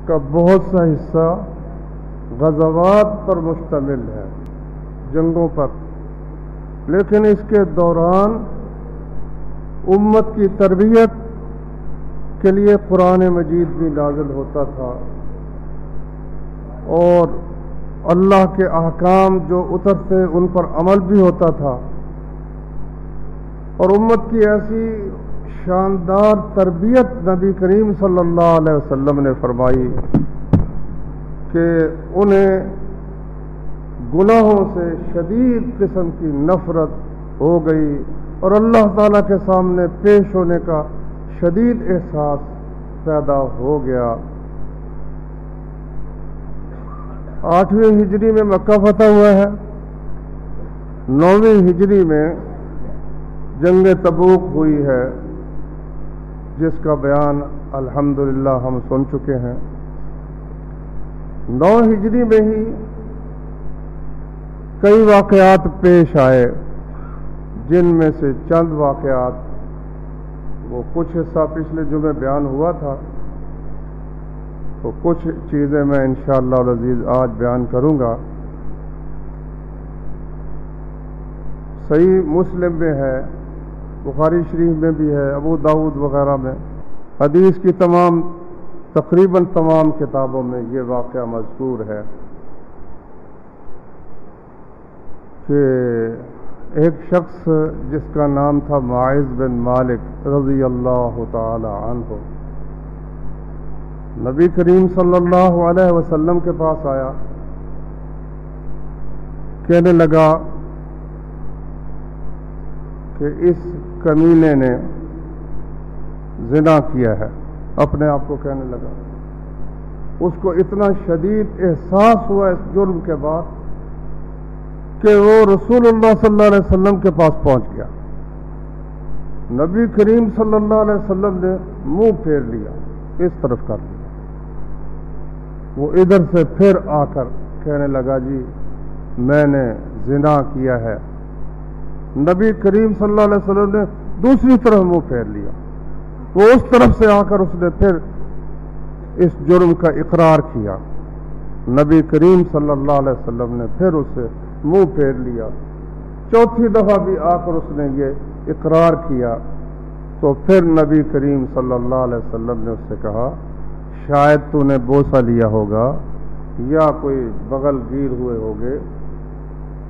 کا بہت سا حصہ غزوات پر مشتمل ہے، جنگوں پر، لیکن اس کے دوران امت کی تربیت کے لیے قرآن مجید بھی نازل ہوتا تھا، اور اللہ کے احکام جو اترتے ان پر عمل بھی ہوتا تھا، اور امت کی ایسی شاندار تربیت نبی کریم صلی اللہ علیہ وسلم نے فرمائی کہ انہیں گناہوں سے شدید قسم کی نفرت ہو گئی اور اللہ تعالیٰ کے سامنے پیش ہونے کا شدید احساس پیدا ہو گیا۔ 8ویں ہجری میں مکہ فتح ہوا ہے، 9ویں ہجری میں جنگ تبوک ہوئی ہے، جس کا بیان الحمدللہ ہم سن چکے ہیں۔ 9 ہجری میں ہی کئی واقعات پیش آئے، جن میں سے چند واقعات، وہ کچھ حصہ پچھلے جمعے بیان ہوا تھا، تو کچھ چیزیں میں انشاءاللہ العزیز آج بیان کروں گا۔ صحیح مسلم میں ہے، بخاری شریف میں بھی ہے، ابو داؤد وغیرہ میں، حدیث کی تقریباً تمام کتابوں میں یہ واقعہ مذکور ہے کہ ایک شخص جس کا نام تھا معاذ بن مالک رضی اللہ تعالی عنہ، نبی کریم صلی اللہ علیہ وسلم کے پاس آیا، کہنے لگا کہ اس کمینے نے زنا کیا ہے، اپنے آپ کو کہنے لگا۔ اس کو اتنا شدید احساس ہوا اس جرم کے بعد کہ وہ رسول اللہ صلی اللہ علیہ وسلم کے پاس پہنچ گیا۔ نبی کریم صلی اللہ علیہ وسلم نے منہ پھیر لیا، اس طرف کر لیا۔ وہ ادھر سے پھر آ کر کہنے لگا جی میں نے زنا کیا ہے۔ نبی کریم صلی اللہ علیہ وسلم نے دوسری طرف منہ پھیر لیا، وہ اس طرف سے آ کر اس نے پھر اس جرم کا اقرار کیا۔ نبی کریم صلی اللہ علیہ وسلم نے پھر اسے منہ پھیر لیا، چوتھی دفعہ بھی آ کر اس نے یہ اقرار کیا، تو پھر نبی کریم صلی اللہ علیہ وسلم نے اس سے کہا شاید تو نے بوسہ لیا ہوگا یا کوئی بغل گیر ہوئے ہوگے۔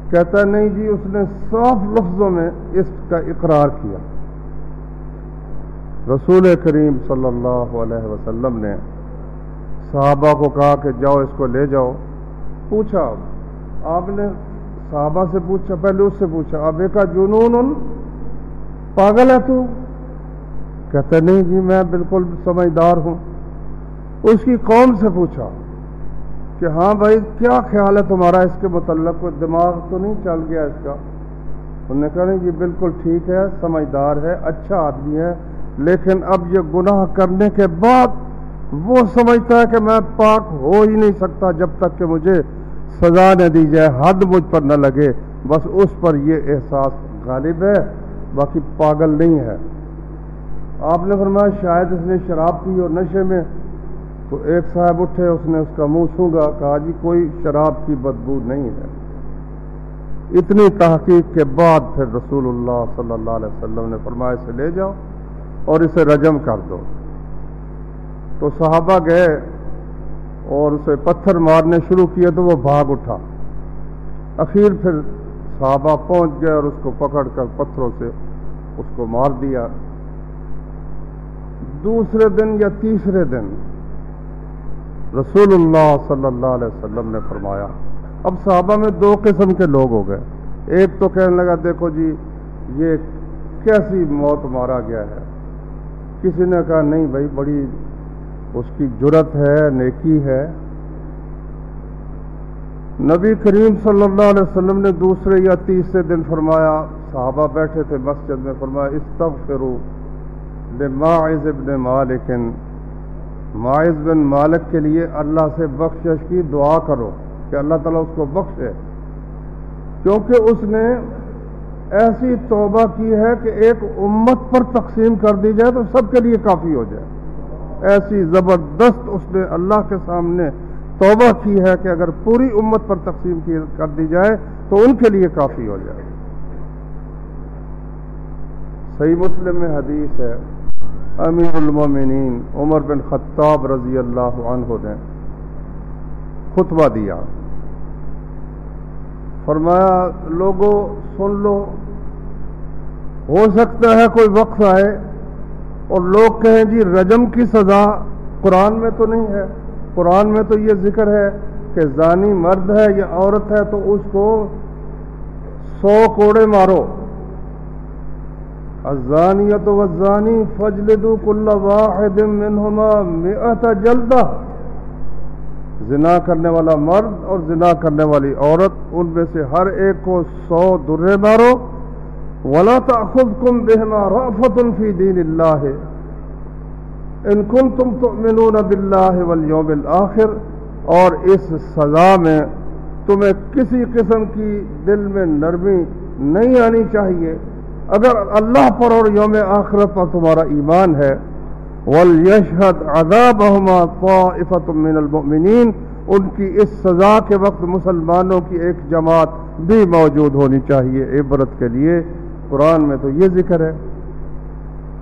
کہتا نہیں جی، اس نے صاف لفظوں میں اس کا اقرار کیا۔ رسول کریم صلی اللہ علیہ وسلم نے صحابہ کو کہا کہ جاؤ اس کو لے جاؤ۔ پوچھا، آپ نے صحابہ سے پوچھا، پہلے اس سے پوچھا ابے کا جنون، پاگل ہے تو؟ کہتا نہیں جی میں بالکل سمجھدار ہوں۔ اس کی قوم سے پوچھا کہ ہاں بھائی کیا خیال ہے تمہارا اس کے متعلق، کوئی دماغ تو نہیں چل گیا اس کا؟ انہوں نے کہا نہیں جی بالکل ٹھیک ہے، سمجھدار ہے، اچھا آدمی ہے، لیکن اب یہ گناہ کرنے کے بعد وہ سمجھتا ہے کہ میں پاک ہو ہی نہیں سکتا جب تک کہ مجھے سزا نہ دی جائے، حد مجھ پر نہ لگے، بس اس پر یہ احساس غالب ہے، باقی پاگل نہیں ہے۔ آپ نے فرمایا شاید اس نے شراب پی اور نشے میں، تو ایک صاحب اٹھے، اس نے اس کا منہ سونگا، کہا جی کوئی شراب کی بدبو نہیں ہے۔ اتنی تحقیق کے بعد پھر رسول اللہ صلی اللہ علیہ وسلم نے فرمایا اسے لے جاؤ اور اسے رجم کر دو۔ تو صحابہ گئے اور اسے پتھر مارنے شروع کیے تو وہ بھاگ اٹھا۔ اخیر پھر صحابہ پہنچ گئے اور اس کو پکڑ کر پتھروں سے اس کو مار دیا۔ دوسرے دن یا تیسرے دن رسول اللہ صلی اللہ علیہ وسلم نے فرمایا، اب صحابہ میں 2 قسم کے لوگ ہو گئے۔ ایک تو کہنے لگا دیکھو جی یہ کیسی موت مارا گیا ہے۔ کسی نے کہا نہیں بھائی بڑی اس کی جرأت ہے، نیکی ہے۔ نبی کریم صلی اللہ علیہ وسلم نے دوسرے یا تیسرے دن فرمایا، صحابہ بیٹھے تھے مسجد میں، فرمایا استغفروا لماعز ابن مالک، معاذ بن مالک کے لیے اللہ سے بخشش کی دعا کرو کہ اللہ تعالیٰ اس کو بخشے، کیونکہ اس نے ایسی توبہ کی ہے کہ ایک امت پر تقسیم کر دی جائے تو سب کے لیے کافی ہو جائے۔ ایسی زبردست اس نے اللہ کے سامنے توبہ کی ہے کہ اگر پوری امت پر تقسیم کر دی جائے تو ان کے لیے کافی ہو جائے۔ صحیح مسلم میں حدیث ہے، امیر المومنین عمر بن خطاب رضی اللہ عنہ نے خطبہ دیا، فرمایا لوگوں سن لو، ہو سکتا ہے کوئی وقت آئے اور لوگ کہیں جی رجم کی سزا قرآن میں تو نہیں ہے، قرآن میں تو یہ ذکر ہے کہ زانی مرد ہے یا عورت ہے تو اس کو 100 کوڑے مارو، الزانیۃ والزانی فاجلدوا کل واحد منہما 100 جلدہ، زنا کرنے والا مرد اور زنا کرنے والی عورت ان میں سے ہر ایک کو 100 درے مارو، وَلَا تَأْخُذْكُمْ بِهِمَا رَأْفَةٌ فِي دِينِ اللَّهِ إِن كُنتُمْ تُؤْمِنُونَ بِاللَّهِ وَالْيَوْمِ الْآخِرِ، اور اس سزا میں تمہیں کسی قسم کی دل میں نرمی نہیں آنی چاہیے اگر اللہ پر اور یوم آخرت پر تمہارا ایمان ہے۔ وَلْيَشْهَدْ عَذَابَهُمَا طَائِفَةٌ مِّنَ الْمُؤْمِنِينَ، ان کی اس سزا کے وقت مسلمانوں کی ایک جماعت بھی موجود ہونی چاہیے عبرت کے لیے۔ قرآن میں تو یہ ذکر ہے۔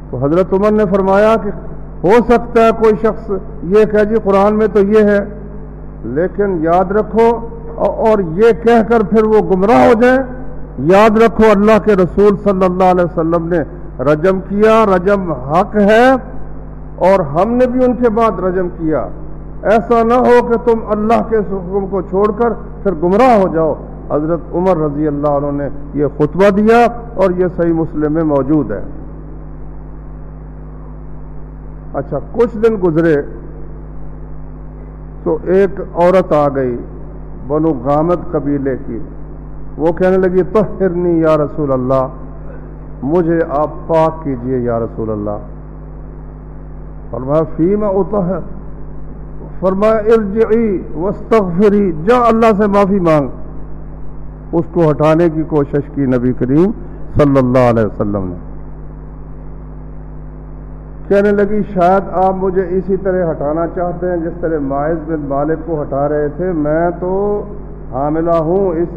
تو حضرت عمر نے فرمایا کہ ہو سکتا ہے کوئی شخص یہ کہے جی قرآن میں تو یہ ہے، لیکن یاد رکھو، اور یہ کہہ کر پھر وہ گمراہ ہو جائیں، یاد رکھو اللہ کے رسول صلی اللہ علیہ وسلم نے رجم کیا، رجم حق ہے، اور ہم نے بھی ان کے بعد رجم کیا۔ ایسا نہ ہو کہ تم اللہ کے حکم کو چھوڑ کر پھر گمراہ ہو جاؤ۔ حضرت عمر رضی اللہ عنہ نے یہ خطبہ دیا اور یہ صحیح مسلم میں موجود ہے۔ اچھا، کچھ دن گزرے تو ایک عورت آ گئی بنو غامد قبیلے کی، وہ کہنے لگی طہرنی یا رسول اللہ، مجھے آپ پاک کیجئے یا رسول اللہ۔ فرمایا فیما اطہر، فرمایا ارجعی واستغفری، جا اللہ سے معافی مانگ۔ اس کو ہٹانے کی کوشش کی نبی کریم صلی اللہ علیہ وسلم نے۔ کہنے لگی شاید آپ مجھے اسی طرح ہٹانا چاہتے ہیں جس طرح ماعز بن مالک کو ہٹا رہے تھے، میں تو حاملہ ہوں، اس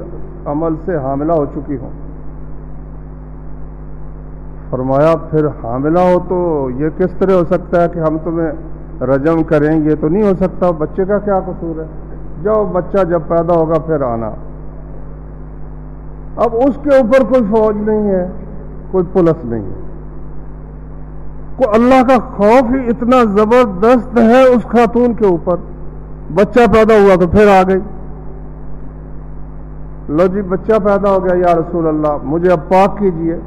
عمل سے حاملہ ہو چکی ہوں۔ فرمایا پھر حاملہ ہو تو یہ کس طرح ہو سکتا ہے کہ ہم تمہیں رجم کریں؟ یہ تو نہیں ہو سکتا، بچے کا کیا قصور ہے؟ جاؤ بچہ جب پیدا ہوگا پھر آنا۔ اب اس کے اوپر کوئی فوج نہیں ہے، کوئی پولیس نہیں ہے، کو اللہ کا خوف ہی اتنا زبردست ہے اس خاتون کے اوپر۔ بچہ پیدا ہوا تو پھر آ گئی، لو جی بچہ پیدا ہو گیا یا رسول اللہ مجھے اب پاک کیجئے۔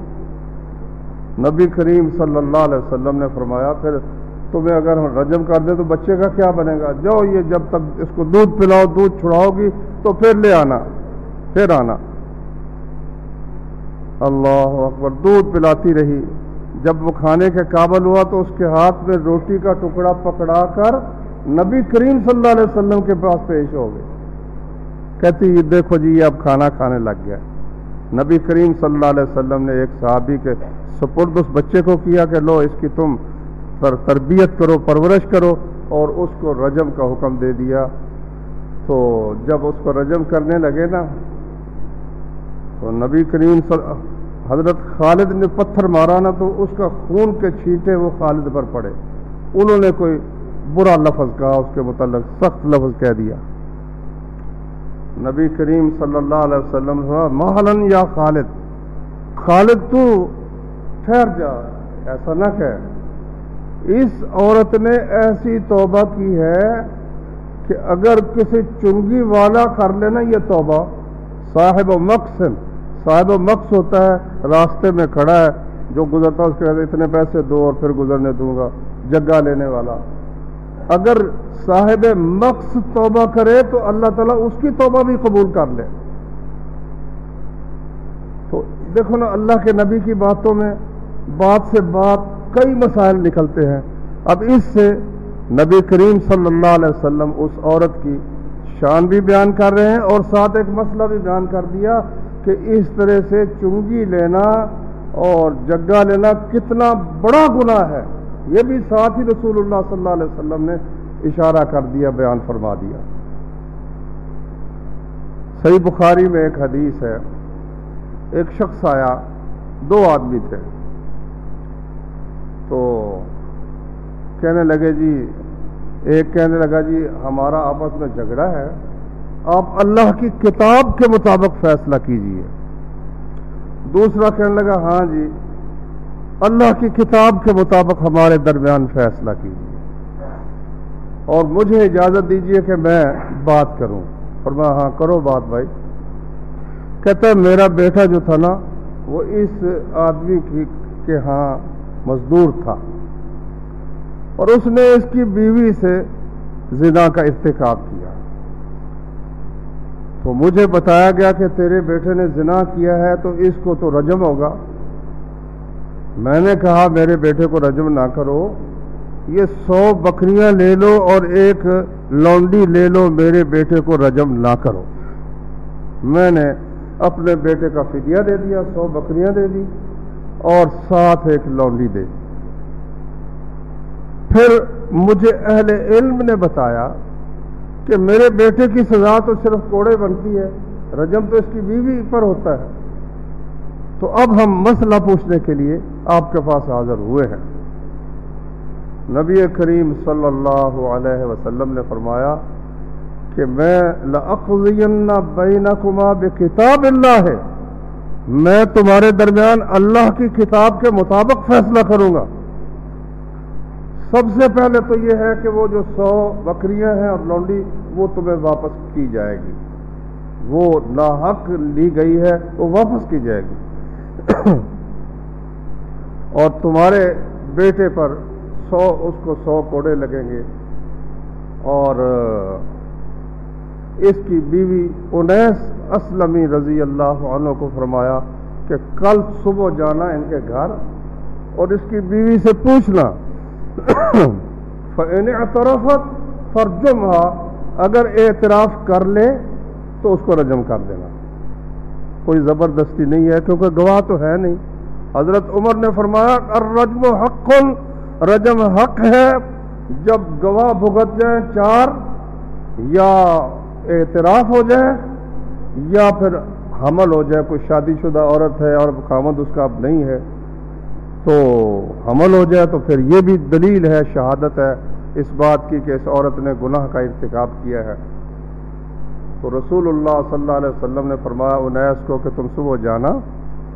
نبی کریم صلی اللہ علیہ وسلم نے فرمایا پھر تمہیں اگر ہم رجم کر دیں تو بچے کا کیا بنے گا؟ جاؤ یہ جب تک اس کو دودھ پلاؤ، دودھ چھڑاؤ گی تو پھر لے آنا، پھر آنا۔ اللہ اکبر، دودھ پلاتی رہی، جب وہ کھانے کے قابل ہوا تو اس کے ہاتھ میں روٹی کا ٹکڑا پکڑا کر نبی کریم صلی اللہ علیہ وسلم کے پاس پیش ہو گئے، کہتی دیکھو جی یہ اب کھانا کھانے لگ گیا۔ نبی کریم صلی اللہ علیہ وسلم نے ایک صحابی کے سپرد اس بچے کو کیا کہ لو اس کی تم تربیت کرو، پرورش کرو، اور اس کو رجم کا حکم دے دیا۔ تو جب اس کو رجم کرنے لگے نا تو نبی کریم حضرت خالد نے پتھر مارا نا تو اس کا خون کے چھینٹے وہ خالد پر پڑے، انہوں نے کوئی برا لفظ کہا، اس کے متعلق سخت لفظ کہہ دیا۔ نبی کریم صلی اللہ علیہ وسلم نے مہلن یا خالد، خالد تو ٹھہر جا، ایسا نہ کہہ۔ اس عورت نے ایسی توبہ کی ہے کہ اگر کسی چنگی والا کر لینا یہ توبہ، صاحب و مقصد، صاحب و مقصد ہوتا ہے راستے میں کھڑا ہے، جو گزرتا اس کے اتنے پیسے دو اور پھر گزرنے دوں گا، جگہ لینے والا۔ اگر صاحب مقصد توبہ کرے تو اللہ تعالیٰ اس کی توبہ بھی قبول کر لے۔ تو دیکھو نا اللہ کے نبی کی باتوں میں بات سے بات کئی مسائل نکلتے ہیں۔ اب اس سے نبی کریم صلی اللہ علیہ وسلم اس عورت کی شان بھی بیان کر رہے ہیں اور ساتھ ایک مسئلہ بھی بیان کر دیا کہ اس طرح سے چنگی لینا اور جگہ لینا کتنا بڑا گناہ ہے۔ یہ بھی ساتھ ہی رسول اللہ صلی اللہ علیہ وسلم نے اشارہ کر دیا، بیان فرما دیا۔ صحیح بخاری میں ایک حدیث ہے، ایک شخص آیا، دو آدمی تھے، تو کہنے لگے جی، ایک کہنے لگا جی ہمارا آپس میں جھگڑا ہے، آپ اللہ کی کتاب کے مطابق فیصلہ کیجیے۔ دوسرا کہنے لگا ہاں جی، اللہ کی کتاب کے مطابق ہمارے درمیان فیصلہ کیجیے اور مجھے اجازت دیجیے کہ میں بات کروں۔ فرمایا ہاں کرو بات بھائی۔ کہتا ہے میرا بیٹا جو تھا نا وہ اس آدمی کے ہاں مزدور تھا اور اس نے اس کی بیوی سے زنا کا ارتکاب کیا، تو مجھے بتایا گیا کہ تیرے بیٹے نے زنا کیا ہے تو اس کو تو رجم ہوگا۔ میں نے کہا میرے بیٹے کو رجم نہ کرو، یہ 100 بکریاں لے لو اور ایک لونڈی لے لو، میرے بیٹے کو رجم نہ کرو۔ میں نے اپنے بیٹے کا فدیہ دے دیا، 100 بکریاں دے دی اور ساتھ ایک لونڈی دے دی۔ پھر مجھے اہل علم نے بتایا کہ میرے بیٹے کی سزا تو صرف کوڑے بنتی ہے، رجم تو اس کی بیوی پر ہوتا ہے۔ تو اب ہم مسئلہ پوچھنے کے لیے آپ کے پاس حاضر ہوئے ہیں۔ نبی کریم صلی اللہ علیہ وسلم نے فرمایا کہ میں لَأَقْضِيَنَّ بَيْنَكُمَا بِكِتَابِ اللَّهِ، میں تمہارے درمیان اللہ کی کتاب کے مطابق فیصلہ کروں گا۔ سب سے پہلے تو یہ ہے کہ وہ جو 100 بکریاں ہیں اور لونڈی وہ تمہیں واپس کی جائے گی، وہ ناحق لی گئی ہے وہ واپس کی جائے گی، اور تمہارے بیٹے پر 100 کوڑے لگیں گے، اور اس کی بیوی انیس اسلمی رضی اللہ عنہ کو فرمایا کہ کل صبح جانا ان کے گھر اور اس کی بیوی سے پوچھنا فَإِنِ اعْتَرَفَتْ فَارْجُمْهَا، اگر اعتراف کر لے تو اس کو رجم کر دینا۔ کوئی زبردستی نہیں ہے کیونکہ گواہ تو ہے نہیں۔ حضرت عمر نے فرمایا الرجم حق، رجم حق ہے جب گواہ بھگت جائیں 4، یا اعتراف ہو جائے یا پھر حمل ہو جائے، کوئی شادی شدہ عورت ہے اور خامد اس کا اب نہیں ہے تو حمل ہو جائے، تو پھر یہ بھی دلیل ہے، شہادت ہے اس بات کی کہ اس عورت نے گناہ کا ارتکاب کیا ہے۔ تو رسول اللہ صلی اللہ علیہ وسلم نے فرمایا انیس کو کہ تم صبح جانا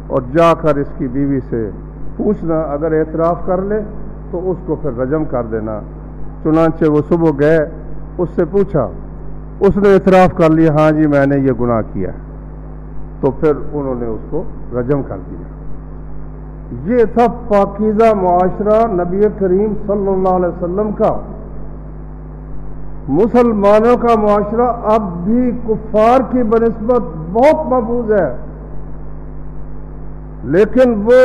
اور جا کر اس کی بیوی سے پوچھنا، اگر اعتراف کر لے تو اس کو پھر رجم کر دینا۔ چنانچہ وہ صبح گئے، اس سے پوچھا، اس نے اعتراف کر لیا ہاں جی میں نے یہ گناہ کیا، تو پھر انہوں نے اس کو رجم کر دیا۔ یہ تھا پاکیزہ معاشرہ نبی کریم صلی اللہ علیہ وسلم کا۔ مسلمانوں کا معاشرہ اب بھی کفار کی بنسبت بہت محفوظ ہے، لیکن وہ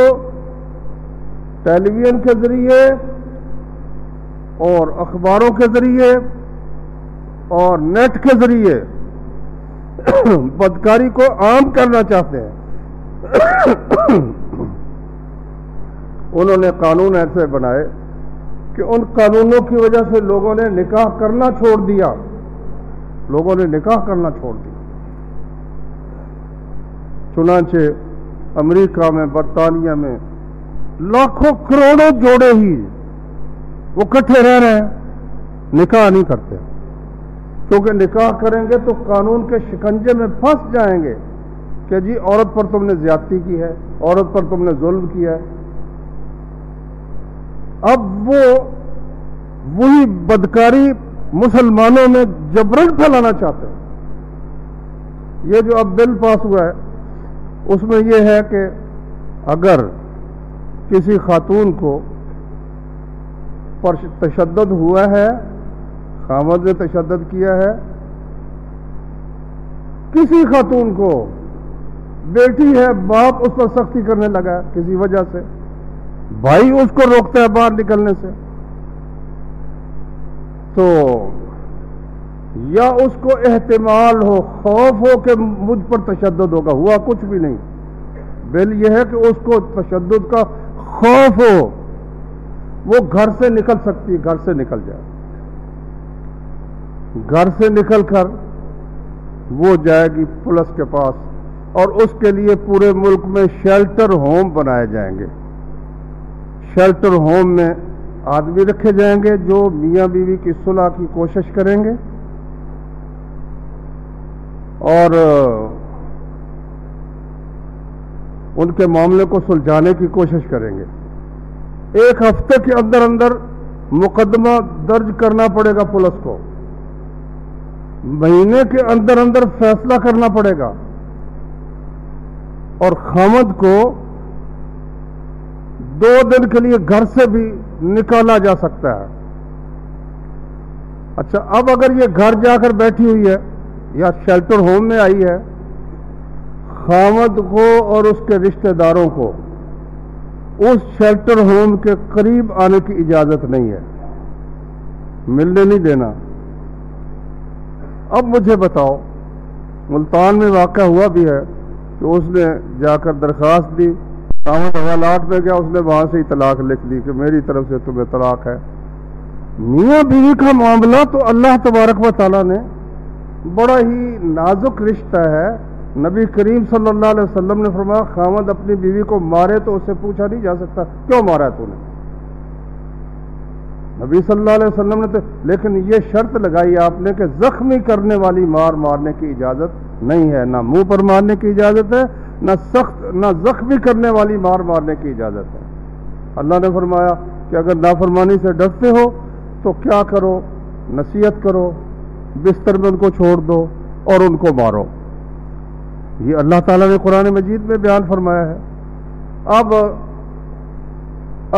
ٹیلی ویژن کے ذریعے اور اخباروں کے ذریعے اور نیٹ کے ذریعے بدکاری کو عام کرنا چاہتے ہیں۔ انہوں نے قانون ایسے بنائے کہ ان قانونوں کی وجہ سے لوگوں نے نکاح کرنا چھوڑ دیا، چنانچہ امریکہ میں، برطانیہ میں لاکھوں کروڑوں جوڑے ہی وہ کٹھے رہ رہے ہیں، نکاح نہیں کرتے، کیونکہ نکاح کریں گے تو قانون کے شکنجے میں پھنس جائیں گے کہ جی عورت پر تم نے زیادتی کی ہے، عورت پر تم نے ظلم کیا ہے۔ اب وہی بدکاری مسلمانوں میں جبرن پھیلانا چاہتے ہیں۔ یہ جو اب بل پاس ہوا ہے اس میں یہ ہے کہ اگر کسی خاتون کو پر تشدد ہوا ہے، خامد نے تشدد کیا ہے، کسی خاتون کو، بیٹی ہے، باپ اس پر سختی کرنے لگا ہے کسی وجہ سے، بھائی اس کو روکتا ہے باہر نکلنے سے، تو یا اس کو احتمال ہو، خوف ہو کہ مجھ پر تشدد ہوگا، ہوا کچھ بھی نہیں، بل یہ ہے کہ اس کو تشدد کا خوف ہو، وہ گھر سے نکل سکتی ہے، گھر سے نکل جائے، گھر سے نکل کر وہ جائے گی پولیس کے پاس، اور اس کے لیے پورے ملک میں شیلٹر ہوم بنائے جائیں گے۔ شیلٹر ہوم میں آدمی رکھے جائیں گے جو میاں بیوی کی صلح کی کوشش کریں گے اور ان کے معاملے کو سلجھانے کی کوشش کریں گے۔ ایک ہفتے کے اندر اندر مقدمہ درج کرنا پڑے گا پولیس کو، مہینے کے اندر اندر فیصلہ کرنا پڑے گا، اور خامد کو 2 دن کے لیے گھر سے بھی نکالا جا سکتا ہے۔ اچھا، اب اگر یہ گھر جا کر بیٹھی ہوئی ہے یا شیلٹر ہوم میں آئی ہے، خامد کو اور اس کے رشتہ داروں کو اس شیلٹر ہوم کے قریب آنے کی اجازت نہیں ہے، ملنے نہیں دینا۔ اب مجھے بتاؤ، ملتان میں واقع ہوا بھی ہے کہ اس نے جا کر درخواست دی، خامد حوالات میں گیا، اس نے وہاں سے ہی طلاق لکھ دی کہ میری طرف سے تمہیں طلاق ہے۔ میاں بیوی کا معاملہ تو اللہ تبارک و تعالیٰ نے بڑا ہی نازک رشتہ ہے۔ نبی کریم صلی اللہ علیہ وسلم نے فرمایا خامد اپنی بیوی کو مارے تو اسے پوچھا نہیں جا سکتا کیوں مارا ہے تو نے، نبی صلی اللہ علیہ وسلم نے تو لیکن یہ شرط لگائی آپ نے کہ زخمی کرنے والی مار مارنے کی اجازت نہیں ہے، نہ منہ پر مارنے کی اجازت ہے، نہ زخمی کرنے والی مار مارنے کی اجازت ہے۔ اللہ نے فرمایا کہ اگر نافرمانی سے ڈرتے ہو تو کیا کرو، نصیحت کرو، بستر میں ان کو چھوڑ دو اور ان کو مارو۔ یہ اللہ تعالیٰ نے قرآن مجید میں بیان فرمایا ہے۔ اب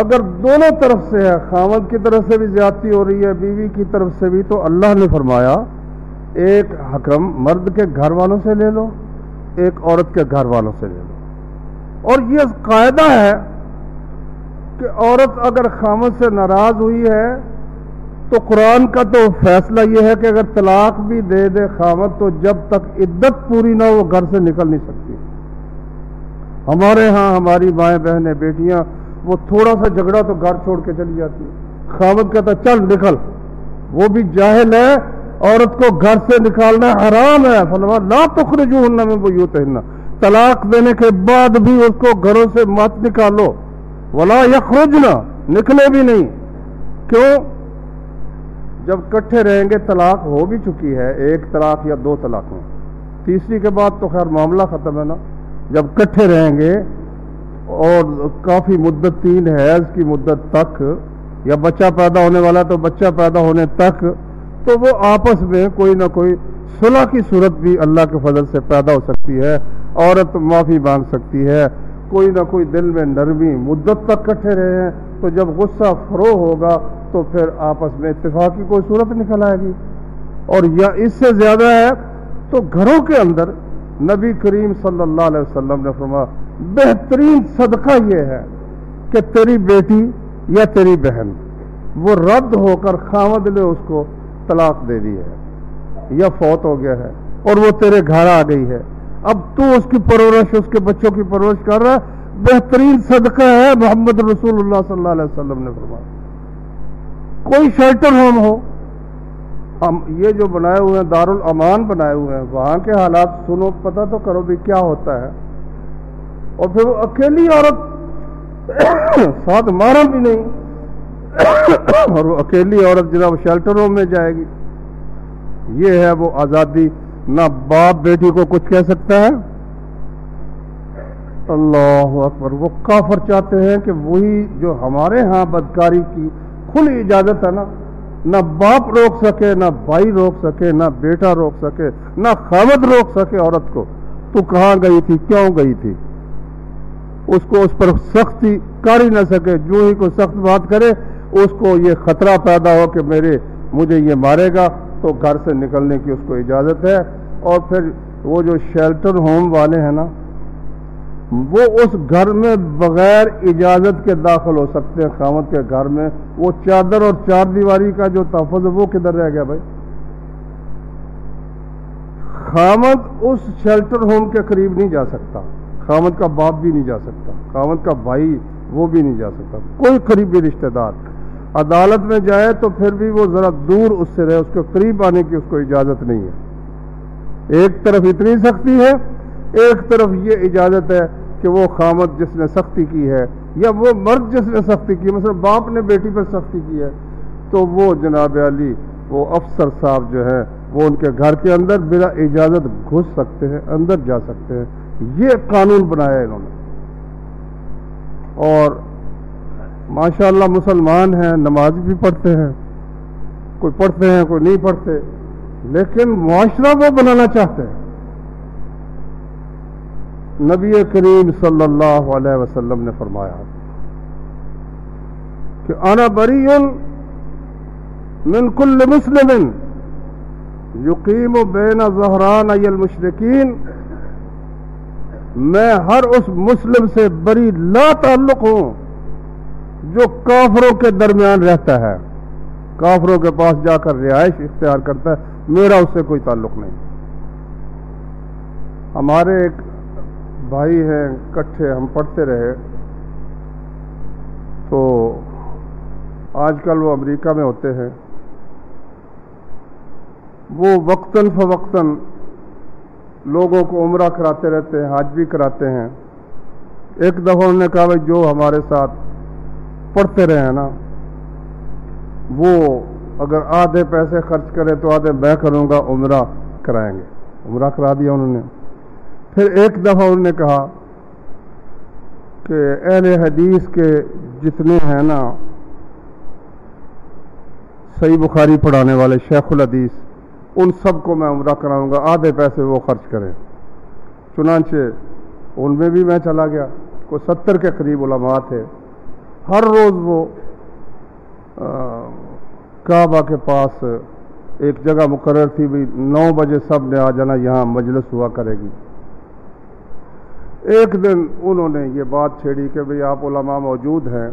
اگر دونوں طرف سے ہے، خامد کی طرف سے بھی زیادتی ہو رہی ہے، بیوی کی طرف سے بھی، تو اللہ نے فرمایا ایک حکم مرد کے گھر والوں سے لے لو، ایک عورت کے گھر والوں سے لے لو۔ اور یہ قاعدہ ہے کہ عورت اگر خامد سے ناراض ہوئی ہے تو قرآن کا تو فیصلہ یہ ہے کہ اگر طلاق بھی دے دے خامد تو جب تک عدت پوری نہ ہو وہ گھر سے نکل نہیں سکتی۔ ہمارے ہاں ہماری مائیں بہنیں بیٹیاں وہ تھوڑا سا جھگڑا تو گھر چھوڑ کے چلی جاتی ہے، خامد کہتا چل نکل، وہ بھی جاہل ہے، عورت کو گھر سے نکالنا حرام ہے۔ فرمایا لا تخرجوہن من بیوتہن، طلاق دینے کے بعد بھی اس کو گھروں سے مت نکالو، ولا یخرجن، نکلے بھی نہیں۔ کیوں؟ جب کٹھے رہیں گے، طلاق ہو بھی چکی ہے، 1 طلاق یا 2 طلاقیں، تیسری کے بعد تو خیر معاملہ ختم ہے نا۔ جب کٹھے رہیں گے اور کافی مدت 3 حیض کی مدت تک، یا بچہ پیدا ہونے والا تو بچہ پیدا ہونے تک، تو وہ آپس میں کوئی نہ کوئی صلح کی صورت بھی اللہ کے فضل سے پیدا ہو سکتی ہے، عورت معافی مانگ سکتی ہے، کوئی نہ کوئی دل میں نرمی، مدت تک کٹھے رہے ہیں تو جب غصہ فروغ ہوگا تو پھر آپس میں اتفاق کی کوئی صورت نکل آئے گی۔ اور یا اس سے زیادہ ہے تو گھروں کے اندر نبی کریم صلی اللہ علیہ وسلم نے فرمایا بہترین صدقہ یہ ہے کہ تیری بیٹی یا تیری بہن وہ رد ہو کر خامد نے اس کو طلاق دے دی ہے یا فوت ہو گیا ہے اور وہ تیرے گھر آ گئی ہے، اب تو اس کی پرورش، اس کے بچوں کی پرورش کر رہا ہے، بہترین صدقہ ہے محمد رسول اللہ صلی اللہ علیہ وسلم نے فرمایا۔ کوئی شیلٹر ہوم ہو، یہ جو بنائے ہوئے ہیں دارالامان بنائے ہوئے ہیں، وہاں کے حالات سنو، پتہ تو کرو بھی کیا ہوتا ہے۔ اور پھر وہ اکیلی عورت ساتھ محرم بھی نہیں اور وہ اکیلی عورت جناب شیلٹر ہوم میں جائے گی، یہ ہے وہ آزادی۔ نہ باپ بیٹی کو کچھ کہہ سکتا ہے، اللہ اکبر۔ وہ کافر چاہتے ہیں کہ وہی جو ہمارے ہاں بدکاری کی کھلی اجازت ہے نا، نہ باپ روک سکے، نہ بھائی روک سکے، نہ بیٹا روک سکے، نہ خامد روک سکے عورت کو، تو کہاں گئی تھی، کیوں گئی تھی، اس کو اس پر سختی کر ہی نہ سکے۔ جو ہی کوئی سخت بات کرے اس کو یہ خطرہ پیدا ہو کہ مجھے یہ مارے گا، تو گھر سے نکلنے کی اس کو اجازت ہے۔ اور پھر وہ جو شیلٹر ہوم والے ہیں نا، وہ اس گھر میں بغیر اجازت کے داخل ہو سکتے ہیں خامد کے گھر میں۔ وہ چادر اور 4 دیواری کا جو تحفظ ہے وہ کدھر رہ گیا بھائی؟ خامد اس شیلٹر ہوم کے قریب نہیں جا سکتا، خامد کا باپ بھی نہیں جا سکتا، خامد کا بھائی وہ بھی نہیں جا سکتا، کوئی قریبی رشتہ دار۔ عدالت میں جائے تو پھر بھی وہ ذرا دور اس سے رہے، اس کے قریب آنے کی اس کو اجازت نہیں ہے۔ ایک طرف اتنی سختی ہے، ایک طرف یہ اجازت ہے کہ وہ خامد جس نے سختی کی ہے یا وہ مرد جس نے سختی کی، مثلا باپ نے بیٹی پر سختی کی ہے، تو وہ جناب علی وہ افسر صاحب جو ہے وہ ان کے گھر کے اندر بلا اجازت گھس سکتے ہیں، اندر جا سکتے ہیں۔ یہ قانون بنایا ہے انہوں نے۔ اور ماشاءاللہ مسلمان ہیں، نماز بھی پڑھتے ہیں، کوئی پڑھتے ہیں کوئی نہیں پڑھتے، لیکن معاشرہ وہ بنانا چاہتے ہیں۔ نبی کریم صلی اللہ علیہ وسلم نے فرمایا کہ انا بریء من کل مسلم یقیم بین ظہرانی المشرکین، میں ہر اس مسلم سے بری لا تعلق ہوں جو کافروں کے درمیان رہتا ہے، کافروں کے پاس جا کر رہائش اختیار کرتا ہے، میرا اس سے کوئی تعلق نہیں۔ ہمارے ایک بھائی ہیں، کٹھے ہم پڑھتے رہے، تو آج کل وہ امریکہ میں ہوتے ہیں، وہ وقتاً فوقتاً لوگوں کو عمرہ کراتے رہتے ہیں، حج بھی کراتے ہیں۔ ایک دفعہ انہوں نے کہا بھائی جو ہمارے ساتھ پڑھتے رہے ہیں نا، وہ اگر آدھے پیسے خرچ کرے تو آدھے میں کروں گا، عمرہ کرائیں گے۔ عمرہ کرا دیا انہوں نے۔ پھر ایک دفعہ انہوں نے کہا کہ اہل حدیث کے جتنے ہیں نا صحیح بخاری پڑھانے والے شیخ الحدیث، ان سب کو میں عمرہ کراؤں گا، آدھے پیسے وہ خرچ کریں۔ چنانچہ ان میں بھی میں چلا گیا، کوئی 70 کے قریب علماء تھے۔ ہر روز وہ کعبہ کے پاس ایک جگہ مقرر تھی، بھی 9 بجے سب نے آ جانا، یہاں مجلس ہوا کرے گی۔ ایک دن انہوں نے یہ بات چھیڑی کہ بھئی آپ علماء موجود ہیں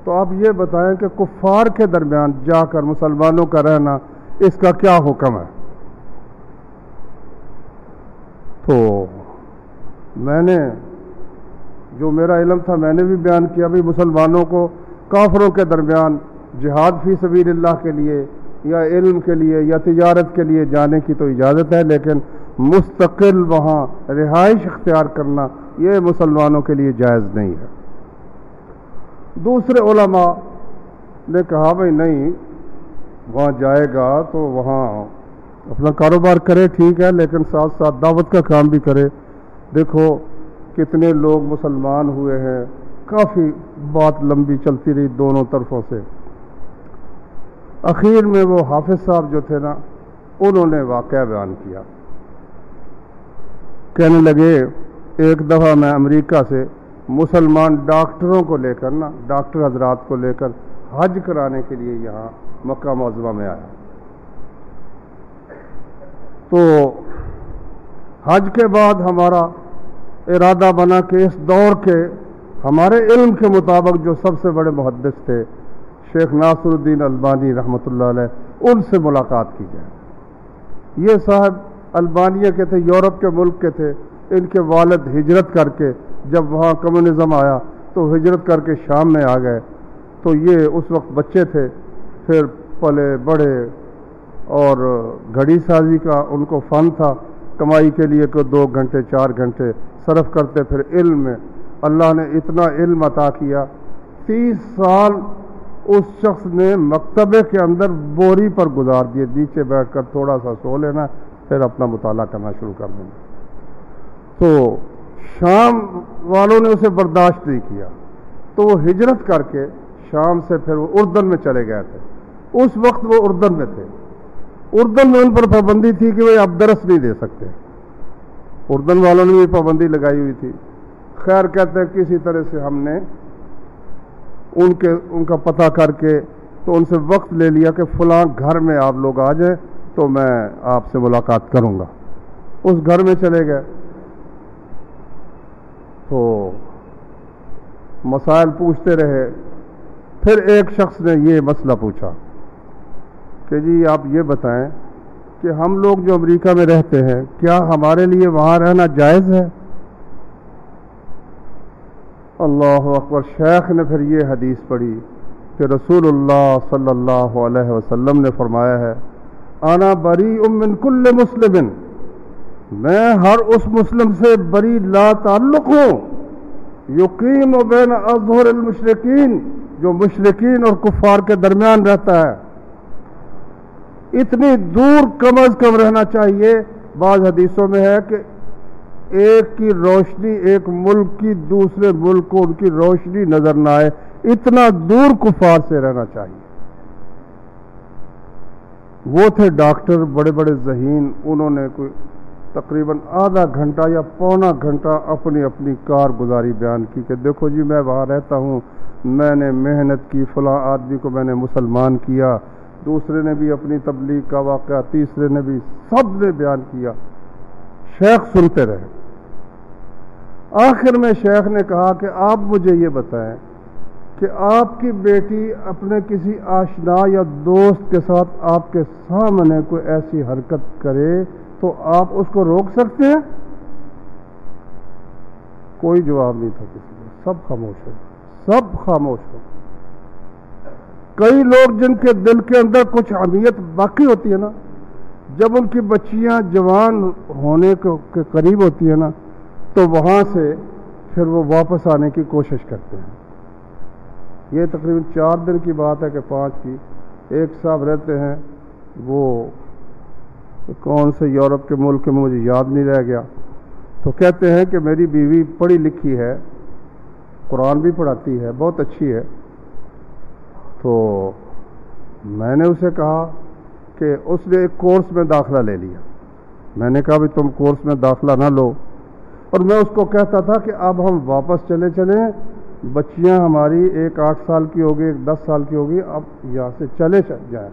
تو آپ یہ بتائیں کہ کفار کے درمیان جا کر مسلمانوں کا رہنا اس کا کیا حکم ہے؟ تو میں نے جو میرا علم تھا میں نے بھی بیان کیا، بھی مسلمانوں کو کافروں کے درمیان جہاد فی سبیل اللہ کے لیے یا علم کے لیے یا تجارت کے لیے جانے کی تو اجازت ہے، لیکن مستقل وہاں رہائش اختیار کرنا یہ مسلمانوں کے لیے جائز نہیں ہے۔ دوسرے علماء نے کہا بھئی نہیں، وہاں جائے گا تو وہاں اپنا کاروبار کرے ٹھیک ہے، لیکن ساتھ ساتھ دعوت کا کام بھی کرے۔ دیکھو کتنے لوگ مسلمان ہوئے ہیں، کافی بات لمبی چلتی رہی دونوں طرفوں سے۔ اخیر میں وہ حافظ صاحب جو تھے نا، انہوں نے واقعہ بیان کیا، کہنے لگے ایک دفعہ میں امریکہ سے مسلمان ڈاکٹروں کو لے کر نا، ڈاکٹر حضرات کو لے کر حج کرانے کے لیے یہاں مکہ معظمہ میں آیا۔ تو حج کے بعد ہمارا ارادہ بنا کہ اس دور کے ہمارے علم کے مطابق جو سب سے بڑے محدث تھے شیخ ناصر الدین البانی رحمۃ اللہ علیہ، ان سے ملاقات کی جائے۔ یہ صاحب البانیہ کے تھے، یورپ کے ملک کے تھے۔ ان کے والد ہجرت کر کے جب وہاں کمیونزم آیا تو ہجرت کر کے شام میں آ گئے، تو یہ اس وقت بچے تھے، پھر پلے بڑے، اور گھڑی سازی کا ان کو فن تھا، کمائی کے لیے کوئی 2 گھنٹے 4 گھنٹے صرف کرتے، پھر علم میں اللہ نے اتنا علم عطا کیا۔ 30 سال اس شخص نے مکتبے کے اندر بوری پر گزار دیے، نیچے بیٹھ کر تھوڑا سا سو لینا، پھر اپنا مطالعہ کرنا شروع کر دینا۔ تو شام والوں نے اسے برداشت نہیں کیا، تو وہ ہجرت کر کے شام سے پھر وہ اردن میں چلے گئے تھے۔ اس وقت وہ اردن میں تھے۔ اردن میں ان پر پابندی تھی کہ وہ آپ درس نہیں دے سکتے، اردن والوں نے بھی پابندی لگائی ہوئی تھی۔ خیر کہتے ہیں کسی طرح سے ہم نے ان کا پتہ کر کے تو ان سے وقت لے لیا کہ فلاں گھر میں آپ لوگ آ جائیں تو میں آپ سے ملاقات کروں گا۔ اس گھر میں چلے گئے تو مسائل پوچھتے رہے۔ پھر ایک شخص نے یہ مسئلہ پوچھا کہ جی آپ یہ بتائیں کہ ہم لوگ جو امریکہ میں رہتے ہیں کیا ہمارے لیے وہاں رہنا جائز ہے؟ اللہ اکبر! شیخ نے پھر یہ حدیث پڑھی کہ رسول اللہ صلی اللہ علیہ وسلم نے فرمایا ہے انا بریء من کل مسلم، میں ہر اس مسلم سے بری لا تعلق ہوں، یقیم بین اظہر المشرکین، جو مشرکین اور کفار کے درمیان رہتا ہے۔ اتنی دور کم از کم رہنا چاہیے۔ بعض حدیثوں میں ہے کہ ایک کی روشنی ایک ملک کی دوسرے ملک کو ان کی روشنی نظر نہ آئے، اتنا دور کفار سے رہنا چاہیے۔ وہ تھے ڈاکٹر بڑے بڑے ذہین، انہوں نے کوئی تقریباً آدھا گھنٹہ یا پونا گھنٹہ اپنی اپنی کارگزاری بیان کی کہ دیکھو جی میں وہاں رہتا ہوں، میں نے محنت کی، فلاں آدمی کو میں نے مسلمان کیا، دوسرے نے بھی اپنی تبلیغ کا واقعہ، تیسرے نے بھی، سب نے بیان کیا۔ شیخ سنتے رہے۔ آخر میں شیخ نے کہا کہ آپ مجھے یہ بتائیں کہ آپ کی بیٹی اپنے کسی آشنا یا دوست کے ساتھ آپ کے سامنے کوئی ایسی حرکت کرے تو آپ اس کو روک سکتے ہیں؟ کوئی جواب نہیں تھا کسی کا، سب خاموش ہو، سب خاموش ہو۔ کئی لوگ جن کے دل کے اندر کچھ حمیت باقی ہوتی ہے نا، جب ان کی بچیاں جوان ہونے کے قریب ہوتی ہیں نا تو وہاں سے پھر وہ واپس آنے کی کوشش کرتے ہیں۔ یہ تقریباً 4 دن کی بات ہے کہ 5 کی، ایک صاحب رہتے ہیں، وہ کون سے یورپ کے ملک میں مجھے یاد نہیں رہ گیا، تو کہتے ہیں کہ میری بیوی پڑھی لکھی ہے، قرآن بھی پڑھاتی ہے، بہت اچھی ہے۔ تو میں نے اسے کہا کہ اس نے ایک کورس میں داخلہ لے لیا۔ میں نے کہا بھی تم کورس میں داخلہ نہ لو، اور میں اس کو کہتا تھا کہ اب ہم واپس چلیں، بچیاں ہماری ایک 8 سال کی ہوگی، ایک 10 سال کی ہوگی، اب یہاں سے چلے جائیں۔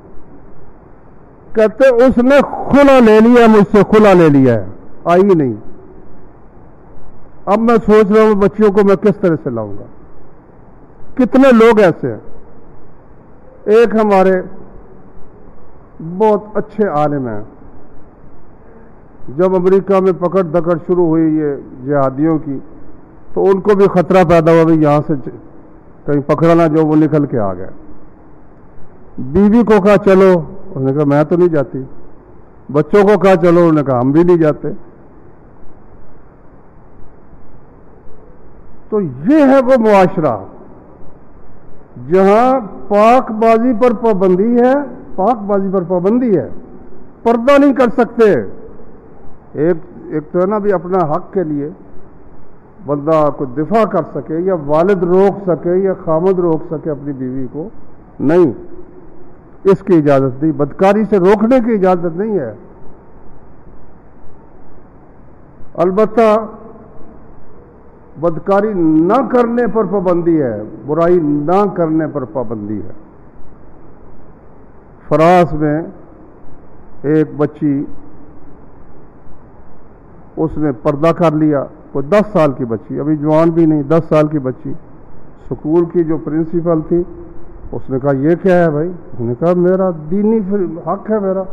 کہتے اس نے خلا لے لیا، مجھ سے خلا لے لیا ہے، آئی ہی نہیں۔ اب میں سوچ رہا ہوں بچیوں کو میں کس طرح سے لاؤں گا۔ کتنے لوگ ایسے ہیں۔ ایک ہمارے بہت اچھے عالم ہیں، جب امریکہ میں پکڑ دکڑ شروع ہوئی یہ جہادیوں کی تو ان کو بھی خطرہ پیدا ہوا بھی یہاں سے کہیں پکڑا نہ جو، وہ نکل کے آ گئے۔ بیوی کو کہا چلو، انہوں نے کہا میں تو نہیں جاتی۔ بچوں کو کہا چلو، انہوں نے کہا ہم بھی نہیں جاتے۔ تو یہ ہے وہ معاشرہ جہاں پاک بازی پر پابندی ہے، پاک بازی پر پابندی ہے، پردہ نہیں کر سکتے۔ ایک تو ہے نا بھی اپنا حق کے لیے بندہ کو دفاع کر سکے، یا والد روک سکے یا خامد روک سکے اپنی بیوی کو، نہیں، اس کی اجازت نہیں، بدکاری سے روکنے کی اجازت نہیں ہے۔ البتہ بدکاری نہ کرنے پر پابندی ہے، برائی نہ کرنے پر پابندی ہے۔ فرانس میں ایک بچی، اس نے پردہ کر لیا، کوئی 10 سال کی بچی، ابھی جوان بھی نہیں، 10 سال کی بچی۔ سکول کی جو پرنسپل تھی اس نے کہا یہ کیا ہے بھائی؟ اس نے کہا میرا دینی حق ہے میرا۔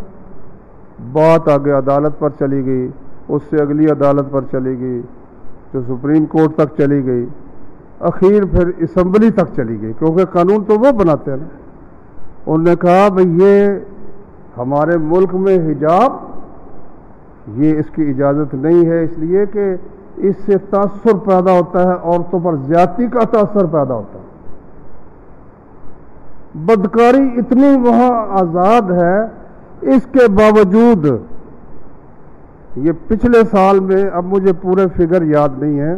بات آگے عدالت پر چلی گئی، اس سے اگلی عدالت پر چلی گئی، جو سپریم کورٹ تک چلی گئی، اخیر پھر اسمبلی تک چلی گئی، کیونکہ قانون تو وہ بناتے ہیں نا۔ انہوں نے کہا بھئی یہ ہمارے ملک میں حجاب، یہ اس کی اجازت نہیں ہے، اس لیے کہ اس سے تاثر پیدا ہوتا ہے، عورتوں پر زیادتی کا تاثر پیدا ہوتا ہے۔ بدکاری اتنی وہاں آزاد ہے، اس کے باوجود یہ پچھلے سال میں، اب مجھے پورے فگر یاد نہیں ہے،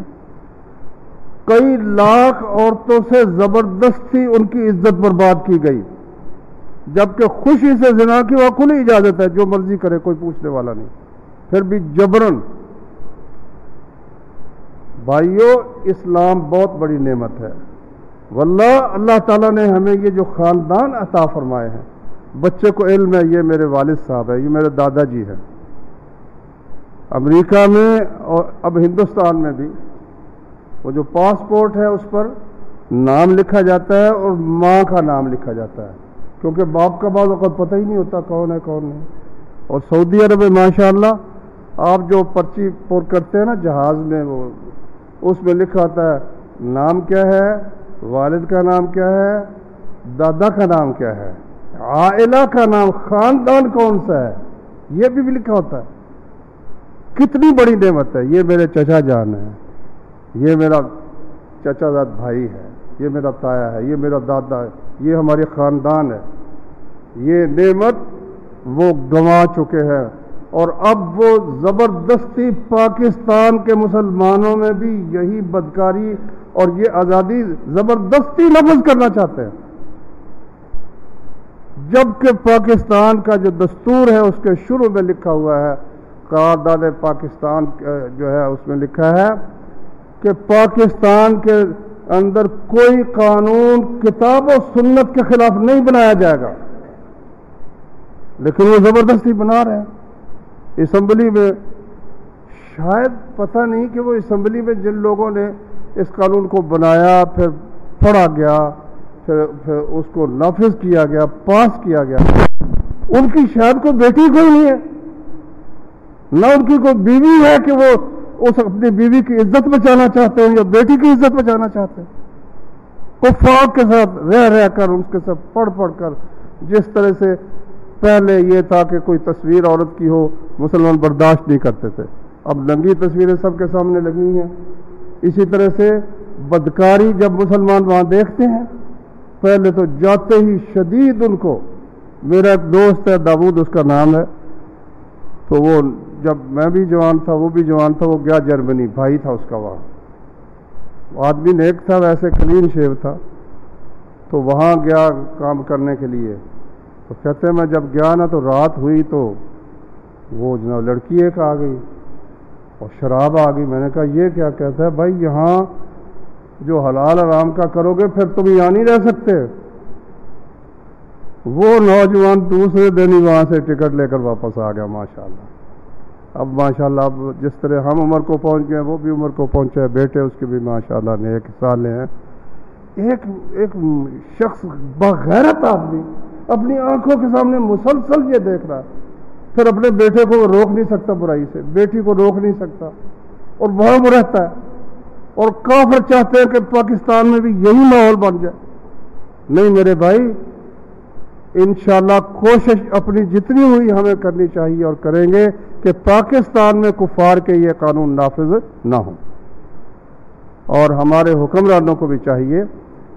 کئی لاکھ عورتوں سے زبردستی ان کی عزت برباد کی گئی، جبکہ خوشی سے زنا کی وہاں کھلی اجازت ہے، جو مرضی کرے، کوئی پوچھنے والا نہیں، پھر بھی جبرن۔ بھائیو، اسلام بہت بڑی نعمت ہے واللہ۔ اللہ تعالیٰ نے ہمیں یہ جو خاندان عطا فرمائے ہیں، بچے کو علم ہے، یہ میرے والد صاحب ہے، یہ میرے دادا جی ہیں۔ امریکہ میں اور اب ہندوستان میں بھی وہ جو پاسپورٹ ہے اس پر نام لکھا جاتا ہے اور ماں کا نام لکھا جاتا ہے، کیونکہ باپ کا بعض اوقات پتہ ہی نہیں ہوتا کون ہے کون نہیں۔ اور سعودی عرب میں ماشاءاللہ آپ جو پرچی پر کرتے ہیں نا جہاز میں، وہ اس میں لکھا ہوتا ہے نام کیا ہے، والد کا نام کیا ہے، دادا کا نام کیا ہے، عائلہ کا نام، خاندان کون سا ہے، یہ بھی لکھا ہوتا ہے۔ کتنی بڑی نعمت ہے۔ یہ میرے چچا جان ہے، یہ میرا چچا زاد بھائی ہے، یہ میرا تایا ہے، یہ میرا دادا ہے، یہ ہمارے خاندان ہے۔ یہ نعمت وہ گنوا چکے ہیں، اور اب وہ زبردستی پاکستان کے مسلمانوں میں بھی یہی بدکاری اور یہ آزادی زبردستی نافذ کرنا چاہتے ہیں، جبکہ پاکستان کا جو دستور ہے اس کے شروع میں لکھا ہوا ہے، قرارداد پاکستان جو ہے اس میں لکھا ہے کہ پاکستان کے اندر کوئی قانون کتاب و سنت کے خلاف نہیں بنایا جائے گا، لیکن وہ زبردستی بنا رہے ہیں۔ اسمبلی میں شاید پتہ نہیں کہ وہ اسمبلی میں جن لوگوں نے اس قانون کو بنایا، پھر پڑھا گیا، پھر اس کو نافذ کیا گیا، پاس کیا گیا، ان کی شاید کوئی بیٹی کوئی نہیں ہے، نہ ان کی کوئی بیوی ہے کہ وہ اس اپنی بیوی کی عزت بچانا چاہتے ہیں یا بیٹی کی عزت بچانا چاہتے ہیں۔ کفار کے ساتھ رہ کر، ان کے ساتھ پڑھ کر، جس طرح سے پہلے یہ تھا کہ کوئی تصویر عورت کی ہو مسلمان برداشت نہیں کرتے تھے، اب ننگی تصویریں سب کے سامنے لگی ہیں۔ اسی طرح سے بدکاری جب مسلمان وہاں دیکھتے ہیں، پہلے تو جاتے ہی شدید ان کو، میرا ایک دوست ہے داود اس کا نام ہے، تو وہ جب میں بھی جوان تھا وہ بھی جوان تھا، وہ گیا جرمنی، بھائی تھا اس کا وہاں، آدمی نیک تھا، ویسے کلین شیو تھا، تو وہاں گیا کام کرنے کے لیے۔ تو کہتے ہیں میں جب گیا نا تو رات ہوئی تو وہ جناب لڑکی ایک آ گئی اور شراب آ گئی۔ میں نے کہا یہ کیا؟ کہتا ہے بھائی یہاں جو حلال حرام کا کرو گے پھر تم یہاں نہیں رہ سکتے۔ وہ نوجوان دوسرے دن ہی وہاں سے ٹکٹ لے کر واپس آ گیا ماشاءاللہ۔ اب ماشاءاللہ اب جس طرح ہم عمر کو پہنچ گئے وہ بھی عمر کو پہنچے ہیں، بیٹے اس کے بھی ماشاءاللہ نیک صالح ہیں۔ ایک شخص بغیرت آدمی اپنی آنکھوں کے سامنے مسلسل یہ دیکھ رہا ہے، پھر اپنے بیٹے کو وہ روک نہیں سکتا برائی سے، بیٹی کو روک نہیں سکتا، اور وہاں وہ رہتا ہے۔ اور کافر چاہتے ہیں کہ پاکستان میں بھی یہی ماحول بن جائے۔ نہیں میرے بھائی، انشاءاللہ کوشش اپنی جتنی ہوئی ہمیں کرنی چاہیے اور کریں گے کہ پاکستان میں کفار کے یہ قانون نافذ نہ ہوں، اور ہمارے حکمرانوں کو بھی چاہیے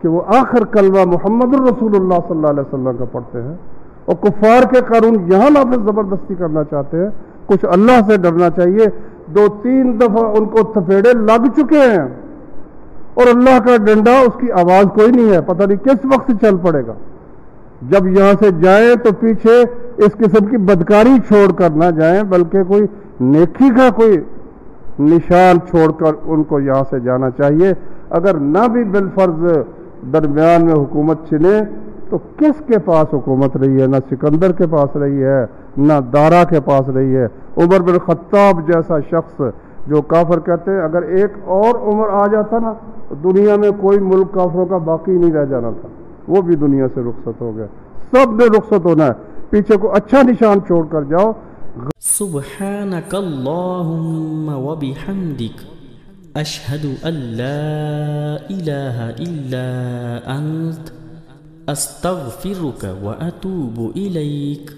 کہ وہ آخر کلمہ محمد الرسول اللہ صلی اللہ علیہ وسلم کا پڑھتے ہیں، اور کفار کے قانون یہاں نافذ زبردستی کرنا چاہتے ہیں، کچھ اللہ سے ڈرنا چاہیے۔ 2-3 دفعہ ان کو تھپیڑے لگ چکے ہیں، اور اللہ کا ڈنڈا اس کی آواز کوئی نہیں ہے، پتہ نہیں کس وقت چل پڑے گا۔ جب یہاں سے جائیں تو پیچھے اس قسم کی بدکاری چھوڑ کر نہ جائیں، بلکہ کوئی نیکی کا کوئی نشان چھوڑ کر ان کو یہاں سے جانا چاہیے۔ اگر نہ بھی بالفرض درمیان میں حکومت چنے تو کس کے پاس حکومت رہی ہے؟ نہ سکندر کے پاس رہی ہے، نہ دارا کے پاس رہی ہے۔ عمر بن خطاب جیسا شخص جو کافر کہتے ہیں اگر ایک اور عمر آ جاتا نا تو دنیا میں کوئی ملک کافروں کا باقی نہیں رہ جانا تھا، وہ بھی دنیا سے رخصت ہو گیا۔ سب نے رخصت ہونا ہے، پیچھے کو اچھا نشان چھوڑ کر جاؤ۔ سبحانک اللہم وبحمدک، اشہد ان لا الہ الا انت، استغفرک واتوب الیک۔